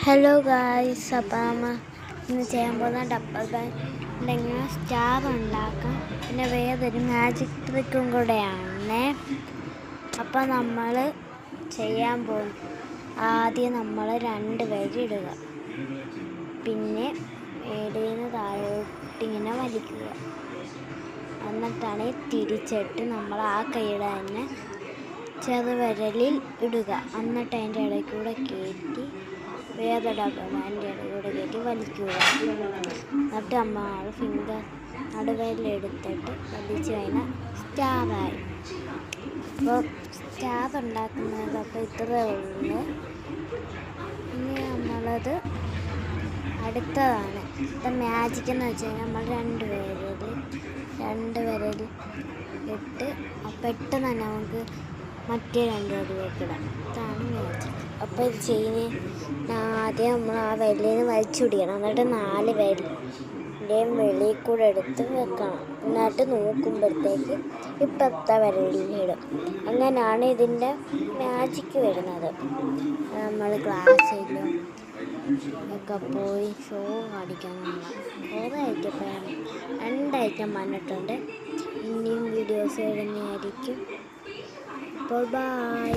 Hello guys, അപ്പം ഇന്ന് ചെയ്യാൻ പോകുന്ന ഡബിൾ ബാൻഡിങ്ങനെ സ്റ്റാർ ഉണ്ടാക്കാം. പിന്നെ വേറൊരു മാജിക് ട്രിക്കും കൂടെയാണ്. അപ്പം നമ്മൾ ചെയ്യാൻ പോകും, ആദ്യം നമ്മൾ 2 വരി ഇടുക, പിന്നെ മേടീന്ന് താഴോട്ടിങ്ങനെ വലിക്കുക. എന്നിട്ടാണ് തിരിച്ചിട്ട് നമ്മൾ ആ കൈയുടെ തന്നെ ചെറുവിരലിൽ ഇടുക. എന്നിട്ട് അതിൻ്റെ ഇടയിൽ കൂടെ കയറ്റി വേറെ ഡബിൾ ബാൻഡിൻ്റെ ഇടയിൽ കൂടെ കയറ്റി വലിക്കുക. എന്നിട്ട് നമ്മൾ ഫിംഗർ നടുവിരലെടുത്തിട്ട് വലിച്ച് കഴിഞ്ഞാൽ സ്റ്റാറായി. അപ്പോൾ സ്റ്റാർ ഉണ്ടാക്കുന്നത് അപ്പോൾ ഇത്രയേ ഉള്ളൂ. ഇനി നമ്മളത് അടുത്തതാണ്. ഇത് മാജിക് എന്ന് വെച്ച് കഴിഞ്ഞാൽ നമ്മൾ 2 വിരൽ ഇട്ട് പെട്ടെന്ന് തന്നെ നമുക്ക് മറ്റേ 2 വിരലിലേക്ക് ഇടാം. ഇതാണ് മാജിക്. അപ്പോൾ ഇത് ചെയ്യുന്ന ആദ്യം നമ്മൾ ആ വിരലിൽ നിന്ന് വലിച്ചു പിടിക്കണം. എന്നിട്ട് 4 വിരലിൻ്റെയും വെളിയിൽ കൂടെ എടുത്ത് വെക്കണം. എന്നിട്ട് നോക്കുമ്പോഴത്തേക്ക് ഇപ്പത്തെ വിരലിലിടും. അങ്ങനെയാണ് ഇതിൻ്റെ മാജിക് വരുന്നത്. നമ്മൾ ക്ലാസ്സിലും ഒക്കെ പോയി ഷോ കാണിക്കാനുള്ള കുറേ ഐറ്റം 2 ഐറ്റം വന്നിട്ടുണ്ട്. ഇനിയും വീഡിയോസ് വരുന്നതായിരിക്കും. അപ്പോൾ ബൈ.